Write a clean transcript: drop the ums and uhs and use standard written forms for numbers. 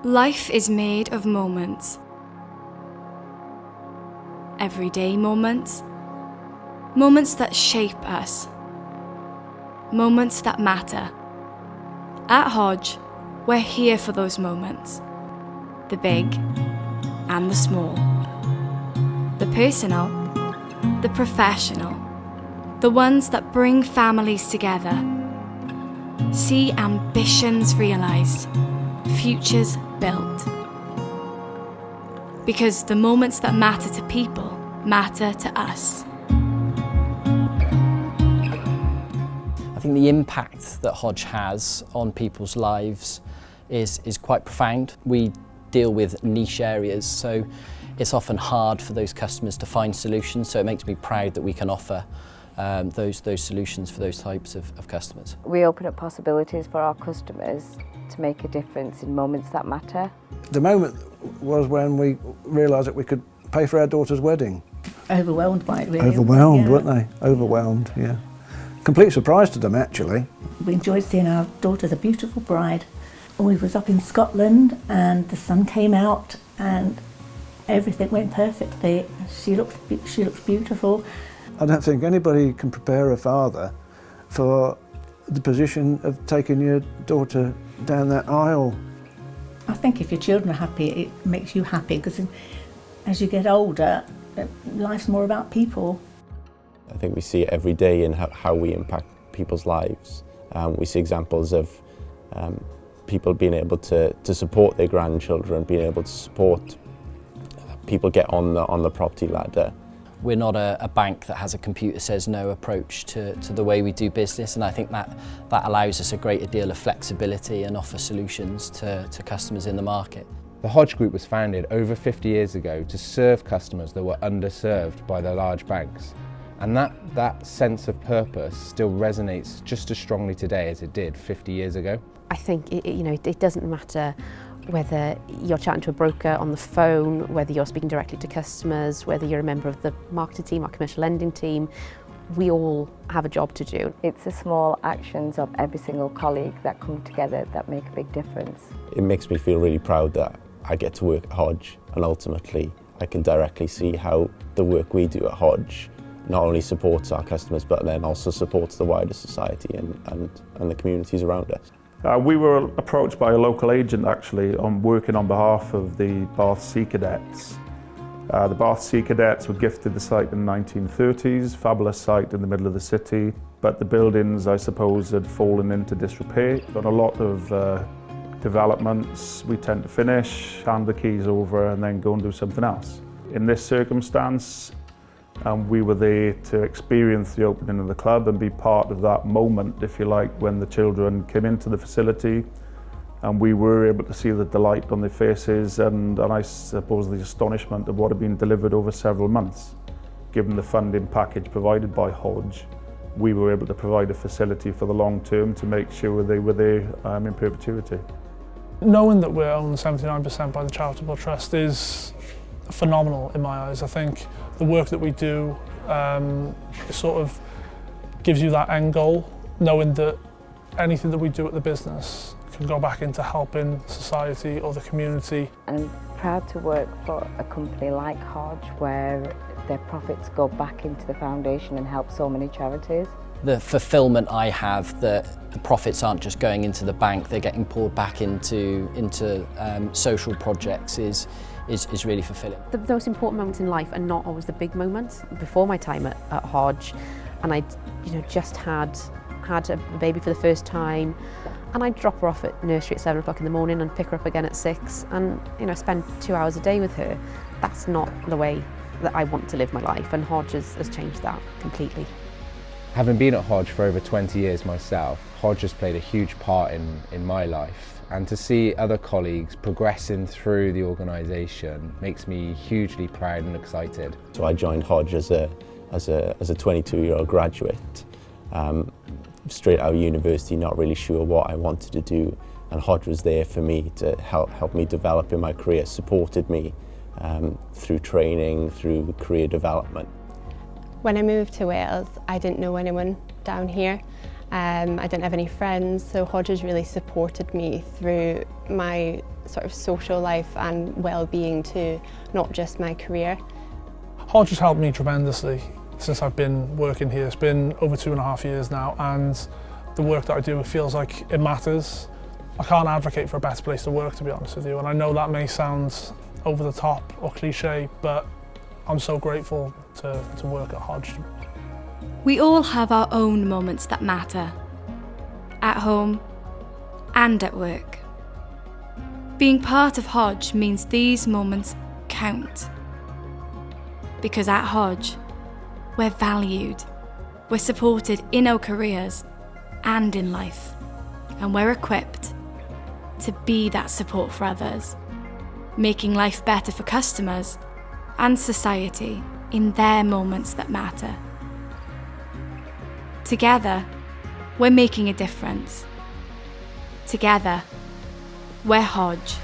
Life is made of moments. Everyday moments. Moments that shape us. Moments that matter. At Hodge, we're here for those moments. The big and the small. The personal, the professional. The ones that bring families together. See ambitions realised, futures built. Because the moments that matter to people matter to us. I think the impact that Hodge has on people's lives is quite profound. We deal with niche areas, so it's often hard for those customers to find solutions, so it makes me proud that we can offer those solutions for those types of customers. We open up possibilities for our customers to make a difference in moments that matter. The moment was when we realised that we could pay for our daughter's wedding. Overwhelmed by it, really. Overwhelmed, weren't they? Overwhelmed, yeah. Complete surprise to them, actually. We enjoyed seeing our daughter, the beautiful bride. We was up in Scotland and the sun came out and everything went perfectly. She looked beautiful. I don't think anybody can prepare a father for the position of taking your daughter down that aisle. I think if your children are happy, it makes you happy, because as you get older, life's more about people. I think we see it every day in how we impact people's lives. We see examples of people being able to support their grandchildren, being able to support people get on the property ladder. We're not a bank that has a computer says no approach to the way we do business, and I think that allows us a greater deal of flexibility and offer solutions to customers in the market. The Hodge Group was founded over 50 years ago to serve customers that were underserved by the large banks. And that sense of purpose still resonates just as strongly today as it did 50 years ago. I think it doesn't matter whether you're chatting to a broker on the phone, whether you're speaking directly to customers, whether you're a member of the marketing team, our commercial lending team, we all have a job to do. It's the small actions of every single colleague that come together that make a big difference. It makes me feel really proud that I get to work at Hodge, and ultimately I can directly see how the work we do at Hodge not only supports our customers but then also supports the wider society and the communities around us. We were approached by a local agent actually on working on behalf of the Bath Sea Cadets. The Bath Sea Cadets were gifted the site in the 1930s, fabulous site in the middle of the city, but the buildings I suppose had fallen into disrepair. But a lot of developments we tend to finish, hand the keys over and then go and do something else. In this circumstance, we were there to experience the opening of the club and be part of that moment, if you like, when the children came into the facility, and we were able to see the delight on their faces and I suppose the astonishment of what had been delivered over several months. Given the funding package provided by Hodge, we were able to provide a facility for the long term to make sure they were there in perpetuity. Knowing that we're owned 79% by the Charitable Trust is phenomenal in my eyes. I think the work that we do sort of gives you that end goal, knowing that anything that we do at the business can go back into helping society or the community. I'm proud to work for a company like Hodge where their profits go back into the foundation and help so many charities. The fulfilment I have that the profits aren't just going into the bank, they're getting poured back into social projects is really fulfilling. The most important moments in life are not always the big moments. Before my time at Hodge, and I'd just had a baby for the first time, and I'd drop her off at nursery at 7 o'clock in the morning and pick her up again at 6 and spend 2 hours a day with her. That's not the way that I want to live my life, and Hodge has changed that completely. Having been at Hodge for over 20 years myself, Hodge has played a huge part in my life, and to see other colleagues progressing through the organisation makes me hugely proud and excited. So I joined Hodge as a 22-year-old graduate, straight out of university, not really sure what I wanted to do, and Hodge was there for me to help me develop in my career, supported me through training, through career development. When I moved to Wales, I didn't know anyone down here, I didn't have any friends, so Hodge has really supported me through my sort of social life and well-being too, not just my career. Hodge has helped me tremendously since I've been working here. It's been over 2.5 years now, and the work that I do, it feels like it matters. I can't advocate for a better place to work, to be honest with you, and I know that may sound over the top or cliche, but I'm so grateful to work at Hodge. We all have our own moments that matter, at home and at work. Being part of Hodge means these moments count. Because at Hodge, we're valued, we're supported in our careers and in life, and we're equipped to be that support for others, making life better for customers and society in their moments that matter. Together, we're making a difference. Together, we're Hodge.